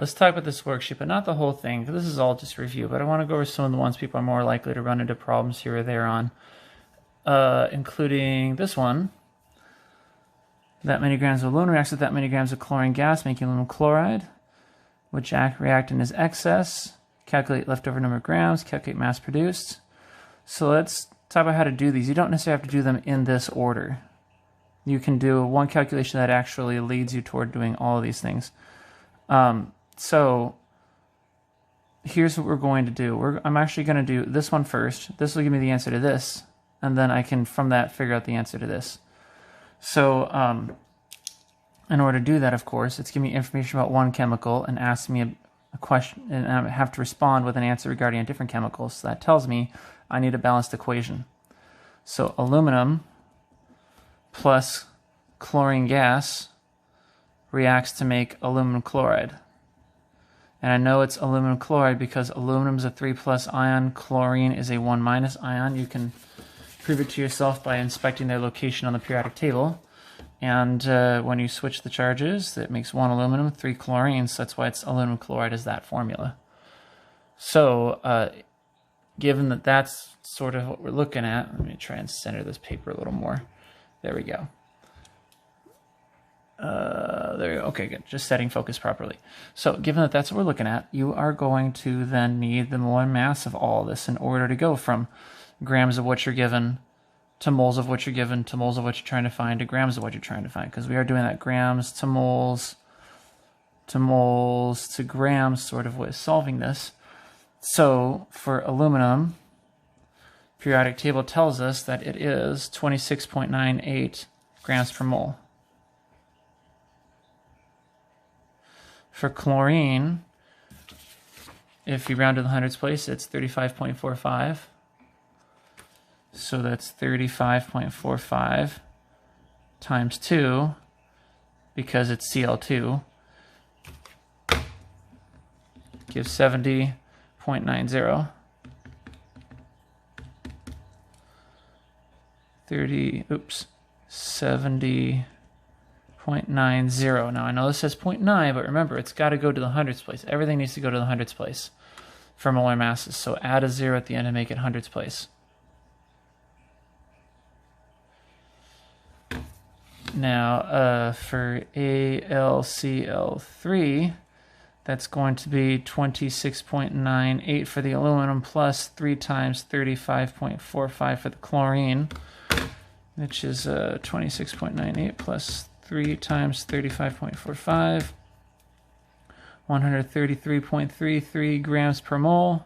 let's talk about this worksheet, but not the whole thing. This is all just review, but I want to go over some of the ones people are more likely to run into problems here or there on, including this one. That many grams of aluminum reacts with that many grams of chlorine gas, making aluminum chloride. Which reactant is excess? Calculate leftover number of grams, calculate mass produced. So let's talk about how to do these. You don't necessarily have to do them in this order. You can do one calculation that actually leads you toward doing all of these things. So here's what we're going to do. I'm actually going to do this one first. This will give me the answer to this, and then I can, from that, figure out the answer to this. So in order to do that, of course, it's giving me information about one chemical and ask me a question, and I have to respond with an answer regarding a different chemical. So that tells me I need a balanced equation. So aluminum plus chlorine gas reacts to make aluminum chloride. And I know it's aluminum chloride because aluminum is a 3+ ion, chlorine is a 1- ion. You can prove it to yourself by inspecting their location on the periodic table. And when you switch the charges, it makes 1 aluminum, 3 chlorine, so that's why it's aluminum chloride is that formula. So given that that's sort of what we're looking at, let me try and center this paper a little more. There we go. There we go. Okay, good. Just setting focus properly. So given that that's what we're looking at, you are going to then need the molar mass of all this in order to go from grams of what you're given to moles of what you're given to moles of what you're trying to find to grams of what you're trying to find, because we are doing that grams to moles to grams sort of way of solving this. So for aluminum, periodic table tells us that it is 26.98 grams per mole. For chlorine, if you round to the hundredths place, it's 35.45. So that's 35.45 times 2, because it's Cl2, gives 70.90. 70.90. Now I know this says 0.9, but remember, it's got to go to the hundredths place. Everything needs to go to the hundredths place for molar masses. So add a 0 at the end to make it hundredths place. Now, for AlCl3, that's going to be 26.98 for the aluminum plus 3 times 35.45 for the chlorine, which is 26.98 plus 3 times 35.45, 133.33 grams per mole,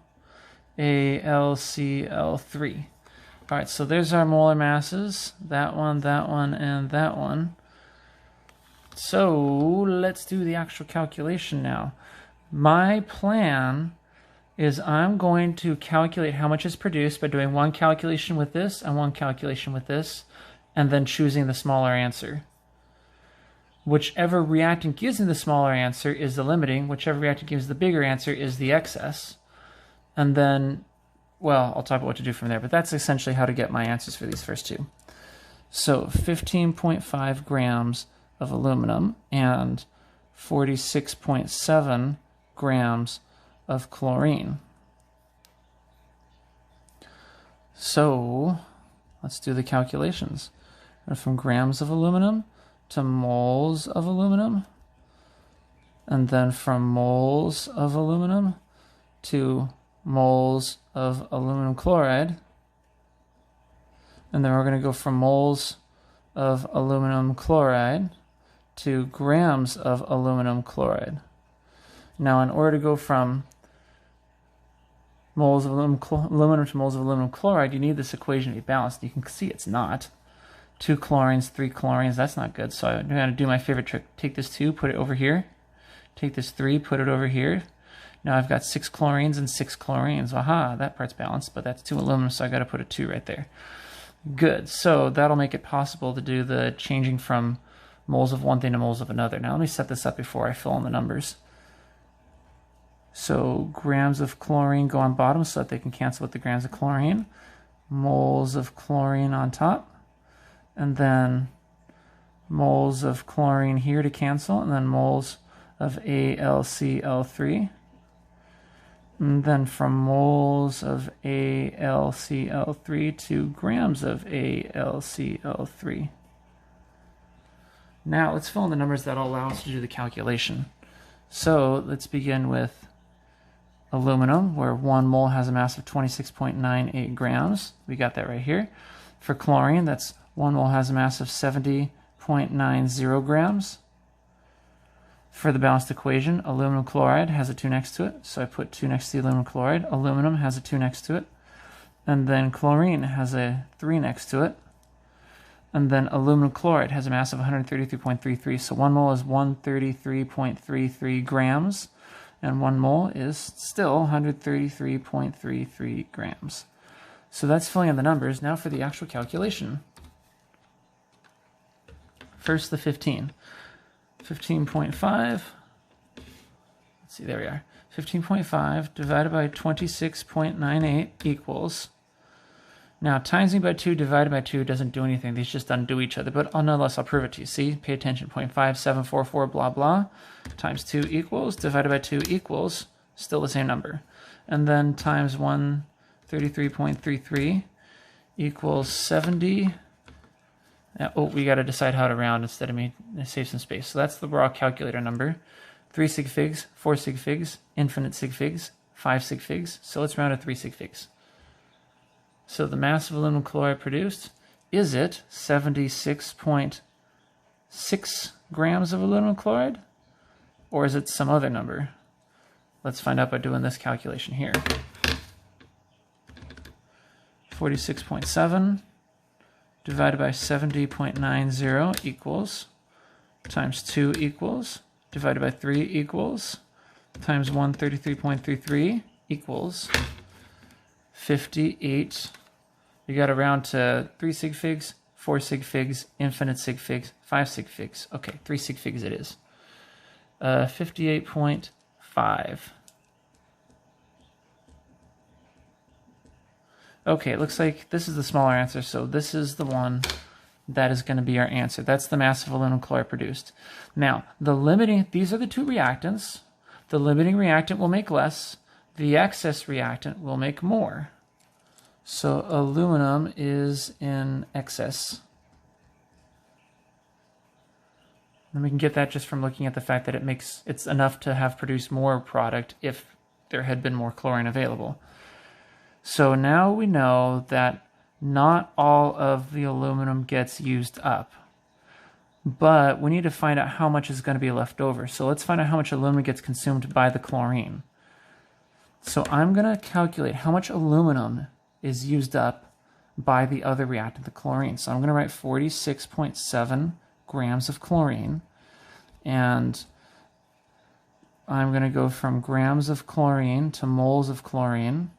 AlCl3. All right, so there's our molar masses, that one, and that one. So let's do the actual calculation now. My plan is I'm going to calculate how much is produced by doing one calculation with this and one calculation with this, and then choosing the smaller answer. Whichever reactant gives me the smaller answer is the limiting, whichever reactant gives the bigger answer is the excess. And then, well, I'll talk about what to do from there, but that's essentially how to get my answers for these first two. So 15.5 grams of aluminum and 46.7 grams of chlorine. So let's do the calculations. From grams of aluminum to moles of aluminum, and then from moles of aluminum to moles of aluminum chloride, and then we're going to go from moles of aluminum chloride to grams of aluminum chloride. Now, in order to go from moles of aluminum to moles of aluminum chloride, you need this equation to be balanced. You can see it's not. 2 chlorines, 3 chlorines, that's not good. So I'm going to do my favorite trick. Take this 2, put it over here. Take this 3, put it over here. Now I've got 6 chlorines and 6 chlorines. Aha, that part's balanced, but that's 2 aluminum, so I got to put a 2 right there. Good, so that'll make it possible to do the changing from moles of one thing to moles of another. Now let me set this up before I fill in the numbers. So grams of chlorine go on bottom so that they can cancel with the grams of chlorine. Moles of chlorine on top. And then moles of chlorine here to cancel, and then moles of AlCl3. And then from moles of AlCl3 to grams of AlCl3. Now let's fill in the numbers that'll allow us to do the calculation. So let's begin with aluminum, where 1 mole has a mass of 26.98 grams. We got that right here. For chlorine, that's 1 mole has a mass of 70.90 grams. For the balanced equation, aluminum chloride has a 2 next to it, so I put 2 next to the aluminum chloride. Aluminum has a 2 next to it. And then chlorine has a 3 next to it. And then aluminum chloride has a mass of 133.33, so 1 mole is 133.33 grams. And 1 mole is still 133.33 grams. So that's filling in the numbers. Now for the actual calculation. First, the 15. 15.5. Let's see, there we are. 15.5 divided by 26.98 equals. Now, timesing by 2 divided by 2 doesn't do anything. These just undo each other. But nonetheless, I'll prove it to you. See? Pay attention. 0.5744 blah blah times 2 equals, divided by 2 equals, still the same number. And then times 133.33 equals 70. Oh, we got to decide how to round instead of me save some space. So that's the raw calculator number. 3 sig figs, 4 sig figs, infinite sig figs, 5 sig figs. So let's round to 3 sig figs. So the mass of aluminum chloride produced, is it 76.6 grams of aluminum chloride? Or is it some other number? Let's find out by doing this calculation here. 46.7 divided by 70.90 equals, times 2 equals, divided by 3 equals, times 133.33 equals 58. You got to round to 3 sig figs, 4 sig figs, infinite sig figs, 5 sig figs. Okay, 3 sig figs it is. 58.5. Okay, it looks like this is the smaller answer, so this is the one that is going to be our answer. That's the mass of aluminum chloride produced. Now, these are the two reactants. The limiting reactant will make less. The excess reactant will make more. So aluminum is in excess. And we can get that just from looking at the fact that it's enough to have produced more product if there had been more chlorine available. So now we know that not all of the aluminum gets used up, but we need to find out how much is going to be left over. So let's find out how much aluminum gets consumed by the chlorine. So I'm going to calculate how much aluminum is used up by the other reactant, the chlorine. So I'm going to write 46.7 grams of chlorine, and I'm going to go from grams of chlorine to moles of chlorine,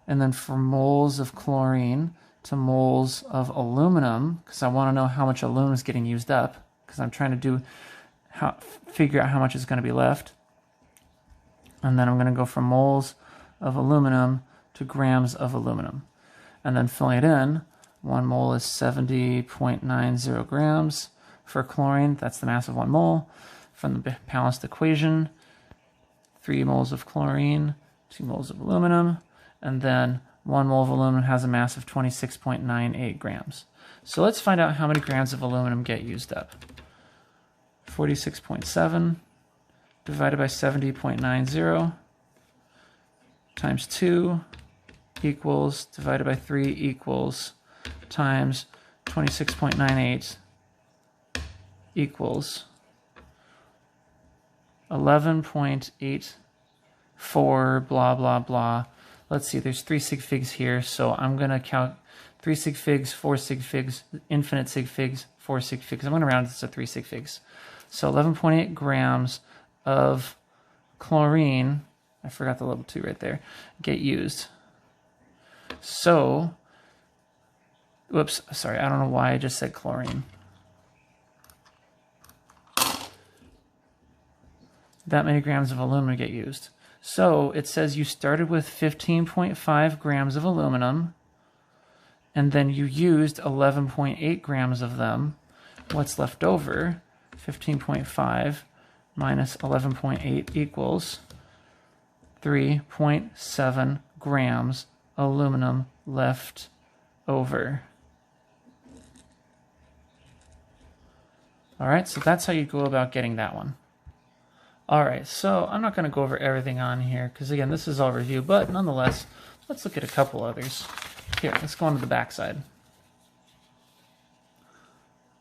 and then from moles of chlorine to moles of aluminum, because I want to know how much aluminum is getting used up, because I'm trying to figure out how much is going to be left. And then I'm going to go from moles of aluminum to grams of aluminum. And then filling it in, 1 mole is 70.90 grams. For chlorine, that's the mass of 1 mole. From the balanced equation, 3 moles of chlorine, 2 moles of aluminum, and then 1 mole of aluminum has a mass of 26.98 grams. So let's find out how many grams of aluminum get used up. 46.7 divided by 70.90 times 2 equals, divided by 3 equals, times 26.98 equals 11.84 blah blah blah. Let's see, there's 3 sig figs here, so I'm going to count 3 sig figs, 4 sig figs, infinite sig figs, 4 sig figs. I'm going to round this to 3 sig figs. So 11.8 grams of chlorine, I forgot the level 2 right there, get used. So, whoops, sorry, I don't know why I just said chlorine. That many grams of aluminum get used. So it says you started with 15.5 grams of aluminum, and then you used 11.8 grams of them. What's left over? 15.5 minus 11.8 equals 3.7 grams aluminum left over. All right, so that's how you go about getting that one. All right, so I'm not going to go over everything on here because, again, this is all review, but nonetheless, let's look at a couple others. Here, let's go on to the back side.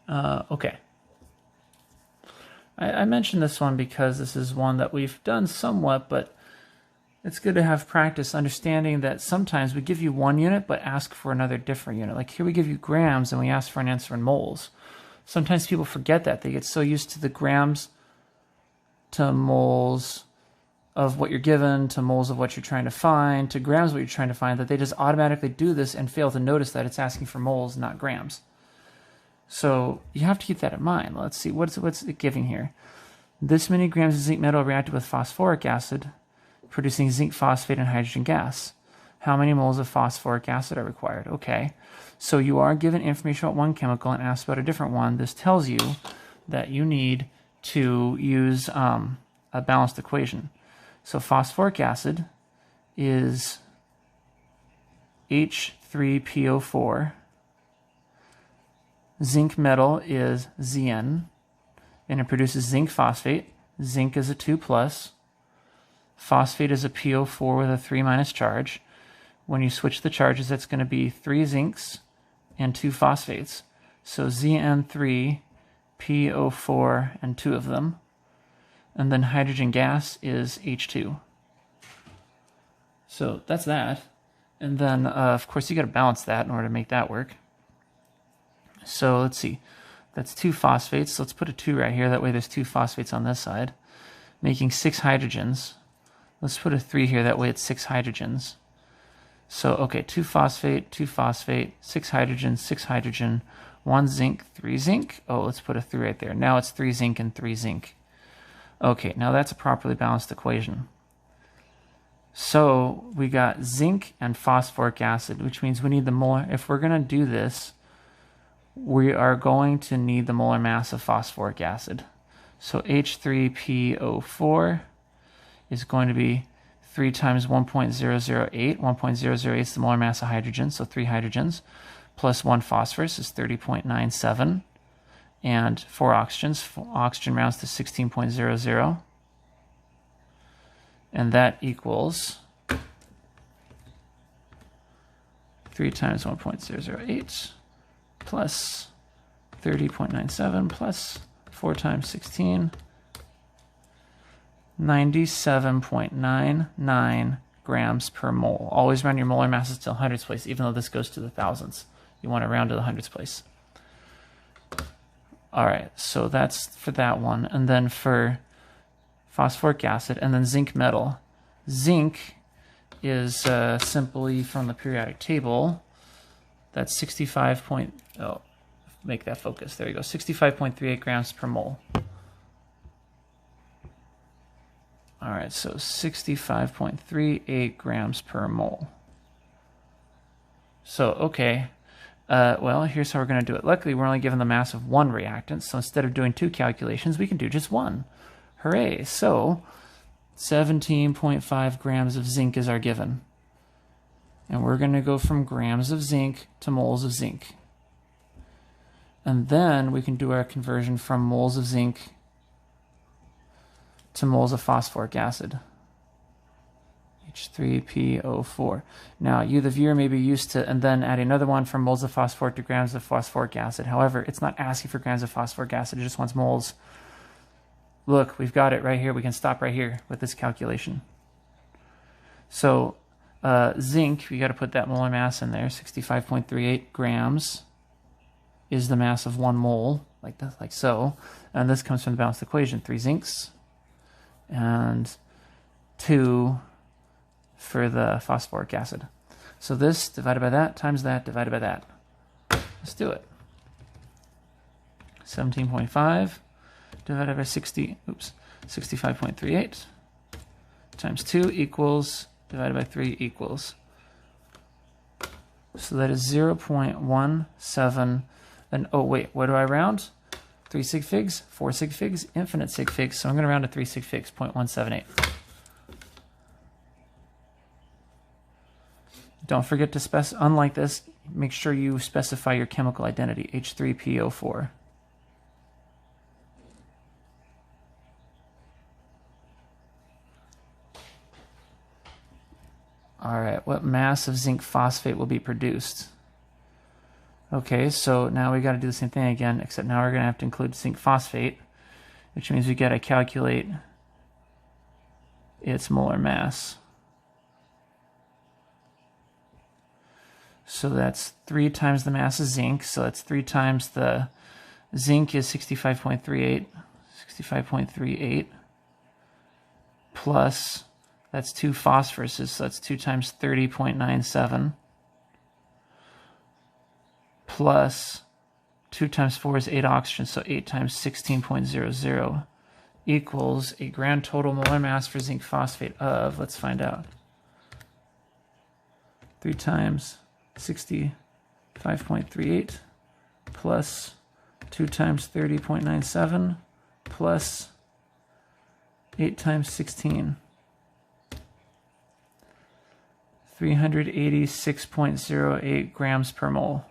Okay. I mentioned this one because this is one that we've done somewhat, but it's good to have practice understanding that sometimes we give you one unit but ask for another different unit. Like here we give you grams and we ask for an answer in moles. Sometimes people forget that. They get so used to the grams to moles of what you're given, to moles of what you're trying to find, to grams of what you're trying to find, that they just automatically do this and fail to notice that it's asking for moles, not grams. So you have to keep that in mind. Let's see, what's it giving here? This many grams of zinc metal reacted with phosphoric acid, producing zinc phosphate and hydrogen gas. How many moles of phosphoric acid are required? Okay, so you are given information about one chemical and asked about a different one. This tells you that you need to use a balanced equation. So phosphoric acid is H3PO4. Zinc metal is Zn, and it produces zinc phosphate. Zinc is a 2+. Phosphate is a PO4 with a 3- charge. When you switch the charges, that's going to be 3 zincs and 2 phosphates. So Zn3, PO4, and 2 of them. And then hydrogen gas is H2. So that's that. And then, of course, you got to balance that in order to make that work. So let's see. That's 2 phosphates. So let's put a 2 right here. That way there's 2 phosphates on this side, making 6 hydrogens. Let's put a 3 here. That way it's 6 hydrogens. So, okay, 2 phosphate, 2 phosphate, 6 hydrogen, 6 hydrogen, 1 zinc, 3 zinc. Oh, let's put a 3 right there. Now it's 3 zinc and 3 zinc. Okay, now that's a properly balanced equation. So we got zinc and phosphoric acid, which means we need the molar. If we're going to do this, we are going to need the molar mass of phosphoric acid. So H3PO4 is going to be 3 times 1.008. 1.008 is the molar mass of hydrogen, so 3 hydrogens, plus 1 phosphorus is 30.97, and 4 oxygens. Oxygen rounds to 16.00, and that equals 3 times 1.008 plus 30.97 plus 4 times 16, 97.99 grams per mole. Always round your molar masses to the hundredths place, even though this goes to the thousandths. You want to round to the hundredths place. All right, so that's for that one. And then for phosphoric acid, and then zinc metal. Zinc is simply from the periodic table. That's 65 point, oh, make that focus. There you go, 65.38 grams per mole. All right, so 65.38 grams per mole. So, okay, well, here's how we're going to do it. Luckily, we're only given the mass of 1 reactant, so instead of doing 2 calculations, we can do just 1. Hooray! So, 17.5 grams of zinc is our given. And we're going to go from grams of zinc to moles of zinc. And then we can do our conversion from moles of zinc to moles of phosphoric acid. H3PO4. Now, you, the viewer, may be used to, and then add another one from moles of phosphoric to grams of phosphoric acid. However, it's not asking for grams of phosphoric acid, it just wants moles. Look, we've got it right here. We can stop right here with this calculation. So, zinc, we got to put that molar mass in there. 65.38 grams is the mass of 1 mole, like that, like so. And this comes from the balanced equation: 3 zincs and 2 for the phosphoric acid. So this divided by that times that divided by that. Let's do it. 17.5 divided by 65.38 times 2 equals, divided by 3 equals. So that is 0.17, and oh wait, what do I round? 3 sig figs, 4 sig figs, infinite sig figs. So I'm going to round to 3 sig figs, 0.178. Don't forget to unlike this, make sure you specify your chemical identity, H3PO4. All right, what mass of zinc phosphate will be produced? Okay, so now we got to do the same thing again, except now we're going to have to include zinc phosphate, which means we got to calculate its molar mass. So that's 3 times the mass of zinc, so that's 3 times the zinc is 65.38, plus that's 2 phosphoruses, so that's 2 times 30.97, plus 2 times 4 is 8 oxygen, so 8 times 16.00 equals a grand total molar mass for zinc phosphate of, let's find out, 3 times 65.38 plus 2 times 30.97 plus 8 times 16. 386.08 grams per mole.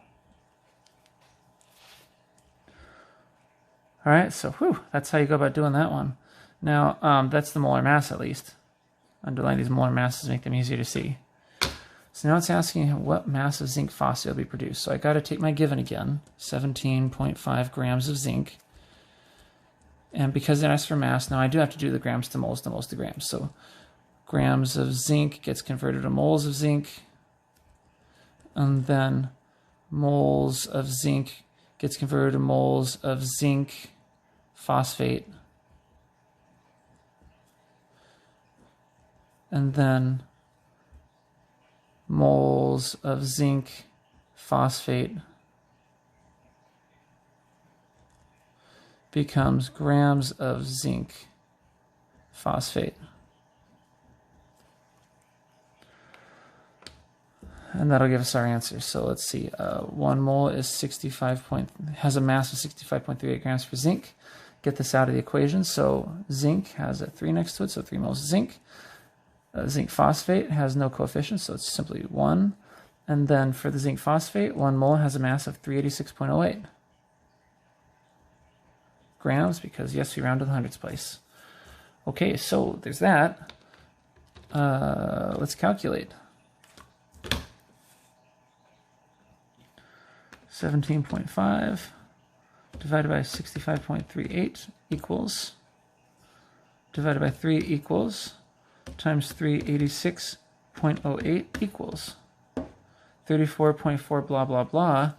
All right, so that's how you go about doing that one. Now, that's the molar mass at least. Underline these molar masses, make them easier to see. So now it's asking what mass of zinc phosphate will be produced. So I got to take my given again, 17.5 grams of zinc. And because it asks for mass, now I do have to do the grams to moles to grams. So grams of zinc gets converted to moles of zinc. And then moles of zinc gets converted to moles of zinc phosphate. And then moles of zinc phosphate becomes grams of zinc phosphate. And that'll give us our answer. So let's see, 1 mole is has a mass of 65.38 grams per zinc. Get this out of the equation. So zinc has a 3 next to it, so 3 moles of zinc. Zinc phosphate has no coefficient, so it's simply 1. And then for the zinc phosphate, 1 mole has a mass of 386.08 grams, because yes, we round to the hundredths place. Okay, so there's that. Let's calculate. 17.5 divided by 65.38 equals, divided by 3 equals, times 386.08 equals 34.4 blah blah blah.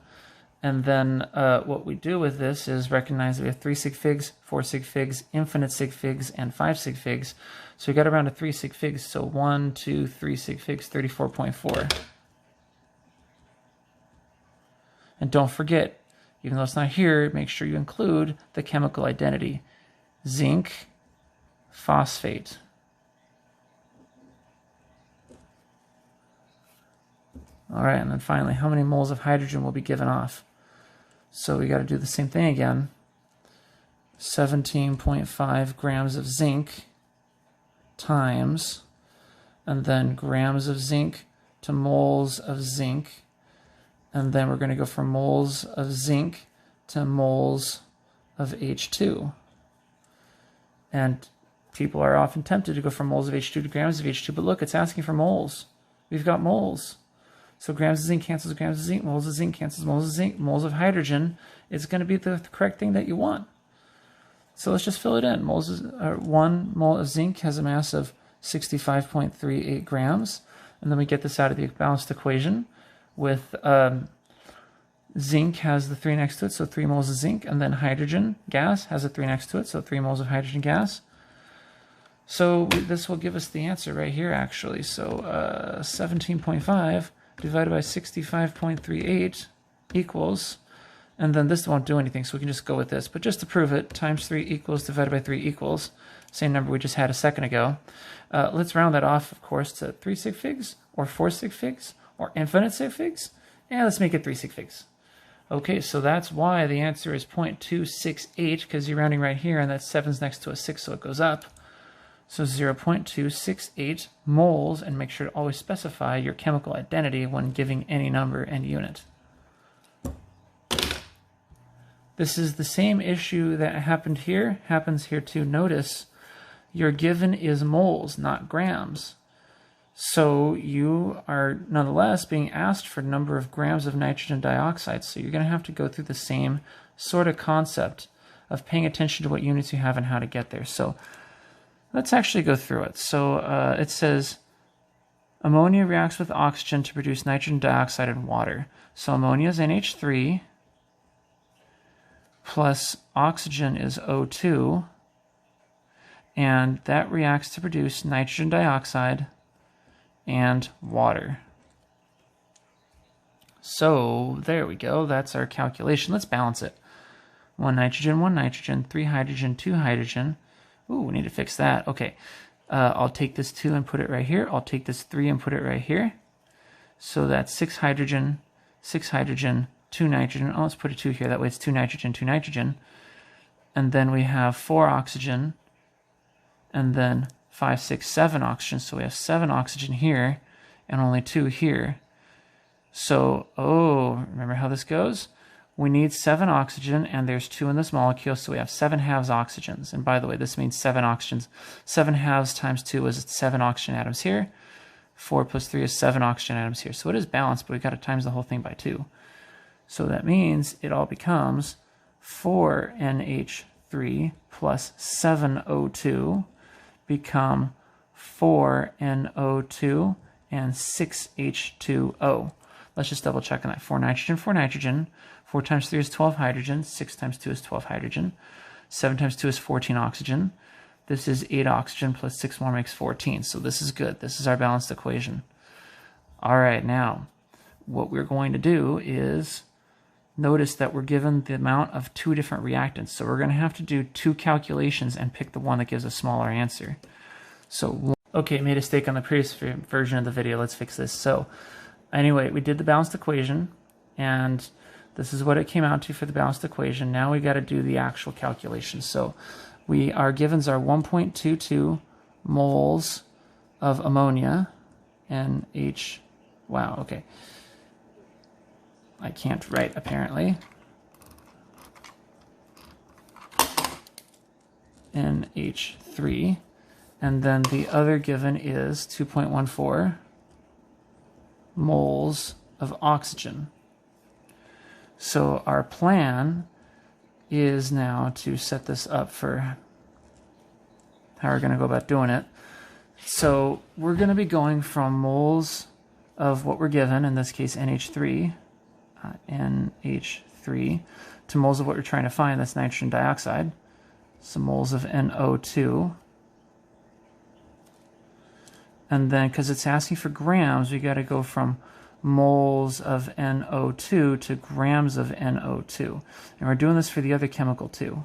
And then what we do with this is recognize that we have 3 sig figs, 4 sig figs, infinite sig figs, and 5 sig figs. So we got around to 3 sig figs, so 1, 2, 3 sig figs, 34.4. And don't forget, even though it's not here, make sure you include the chemical identity. Zinc phosphate. All right, and then finally, how many moles of hydrogen will be given off? So we got to do the same thing again. 17.5 grams of zinc times, and then grams of zinc to moles of zinc. And then we're going to go from moles of zinc to moles of H2. And people are often tempted to go from moles of H2 to grams of H2, but look, it's asking for moles. We've got moles. So grams of zinc cancels grams of zinc, moles of zinc cancels moles of zinc, moles of hydrogen is going to be the correct thing that you want. So let's just fill it in. 1 mole of zinc has a mass of 65.38 grams. And then we get this out of the balanced equation with zinc has the 3 next to it, so 3 moles of zinc, and then hydrogen gas has a 3 next to it, so 3 moles of hydrogen gas. So this will give us the answer right here, actually. So 17.5 divided by 65.38 equals, and then this won't do anything, so we can just go with this. But just to prove it, times 3 equals divided by 3 equals, same number we just had a second ago. Let's round that off, of course, to 3 sig figs, or 4 sig figs, or infinite sig figs. Yeah, let's make it 3 sig figs. Okay, so that's why the answer is 0.268, because you're rounding right here, and that 7's next to a 6, so it goes up. So 0.268 moles, and make sure to always specify your chemical identity when giving any number and unit. This is the same issue that happened here, happens here too. Notice your given is moles, not grams. So you are nonetheless being asked for number of grams of nitrogen dioxide. So you're going to have to go through the same sort of concept of paying attention to what units you have and how to get there. So let's actually go through it. So it says ammonia reacts with oxygen to produce nitrogen dioxide and water. So ammonia is NH3 plus oxygen is O2, and that reacts to produce nitrogen dioxide and water. So there we go. That's our calculation. Let's balance it. 1 nitrogen, 3 hydrogen, 2 hydrogen. Ooh, we need to fix that. Okay. I'll take this 2 and put it right here. I'll take this 3 and put it right here. So that's 6 hydrogen, 2 nitrogen. Oh, let's put a 2 here. That way it's 2 nitrogen, 2 nitrogen. And then we have 4 oxygen. And then 5, 6, 7 oxygen. So we have 7 oxygen here and only 2 here. So, remember how this goes? We need 7 oxygen, and there's 2 in this molecule, so we have 7 halves oxygens. And by the way, this means 7 oxygens. 7 halves times 2 is 7 oxygen atoms here. 4 plus 3 is 7 oxygen atoms here. So it is balanced, but we've got to times the whole thing by 2. So that means it all becomes 4NH3 plus 7O2 become 4NO2 and 6H2O. Let's just double check on that. 4 nitrogen, 4 nitrogen. 4 times 3 is 12 hydrogen. 6 times 2 is 12 hydrogen. 7 times 2 is 14 oxygen. This is 8 oxygen plus 6 more makes 14. So this is good. This is our balanced equation. All right, now what we're going to do is notice that we're given the amount of 2 different reactants. So we're going to have to do 2 calculations and pick the one that gives a smaller answer. So, okay, made a mistake on the previous version of the video. Let's fix this. So anyway, we did the balanced equation, and this is what it came out to for the balanced equation. Now we got to do the actual calculation. So our givens are 1.22 moles of ammonia, NH, wow, okay. I can't write, apparently. NH3. And then the other given is 2.14 moles of oxygen. So our plan is now to set this up for how we're going to go about doing it. So we're going to be going from moles of what we're given, in this case NH3, to moles of what we're trying to find, that's nitrogen dioxide. So moles of NO2. And then, because it's asking for grams, we got to go from moles of NO2 to grams of NO2. And we're doing this for the other chemical too.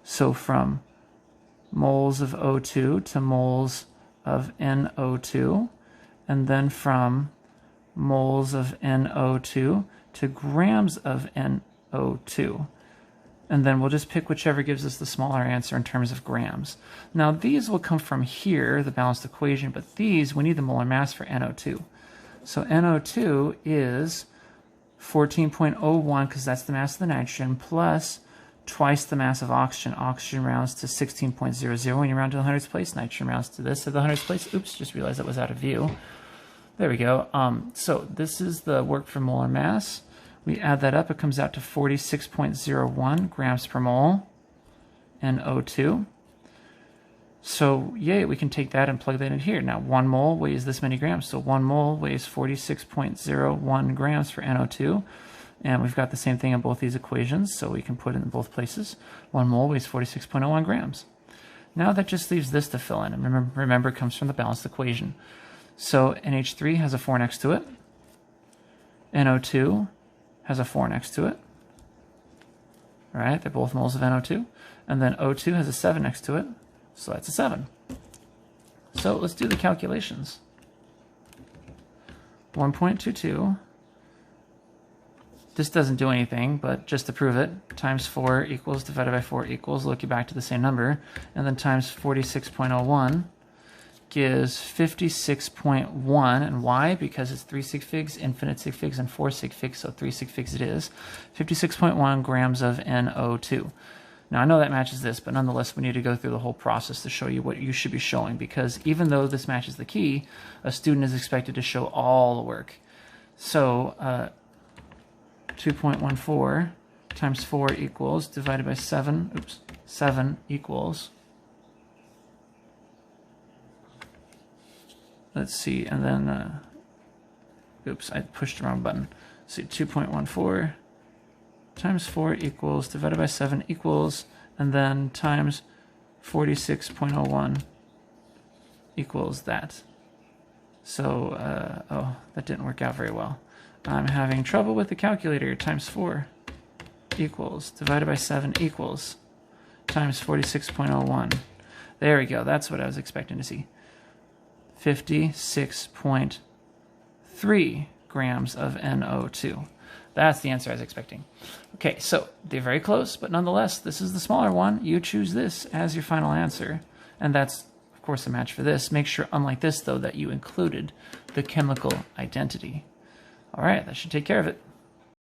So from moles of O2 to moles of NO2, and then from moles of NO2 to grams of NO2. And then we'll just pick whichever gives us the smaller answer in terms of grams. Now these will come from here, the balanced equation, but these, we need the molar mass for NO2. So NO2 is 14.01, because that's the mass of the nitrogen, plus twice the mass of oxygen. Oxygen rounds to 16.00 when you round to the hundredths place. Nitrogen rounds to this at the hundredths place. Oops, just realized that was out of view. There we go. So this is the work for molar mass. We add that up, it comes out to 46.01 grams per mole NO2. So yay, we can take that and plug that in here. Now 1 mole weighs this many grams, so 1 mole weighs 46.01 grams for NO2. And we've got the same thing in both these equations, so we can put it in both places. 1 mole weighs 46.01 grams. Now that just leaves this to fill in, and remember it comes from the balanced equation. So NH3 has a 4 next to it. NO2 has a 4 next to it. All right, they're both moles of NO2. And then O2 has a 7 next to it, so that's a 7. So let's do the calculations. 1.22 this doesn't do anything, but just to prove it, times 4 equals divided by 4 equals, look you back to the same number, and then times 46.01 gives 56.1, and why? Because it's 3 sig figs, infinite sig figs, and 4 sig figs, so 3 sig figs it is. 56.1 grams of NO2. Now I know that matches this, but nonetheless we need to go through the whole process to show you what you should be showing, because even though this matches the key, a student is expected to show all the work. So 2.14 times 4 equals, divided by 7 equals, let's see, and then, oops, I pushed the wrong button. Let's see, 2.14 times 4 equals, divided by 7 equals, and then times 46.01 equals that. So, oh, that didn't work out very well. I'm having trouble with the calculator. Times 4 equals, divided by 7 equals, times 46.01. There we go, that's what I was expecting to see. 56.3 grams of NO2. That's the answer I was expecting. Okay, so they're very close, but nonetheless, this is the smaller one. You choose this as your final answer, and that's, of course, a match for this. Make sure, unlike this, though, that you included the chemical identity. All right, that should take care of it.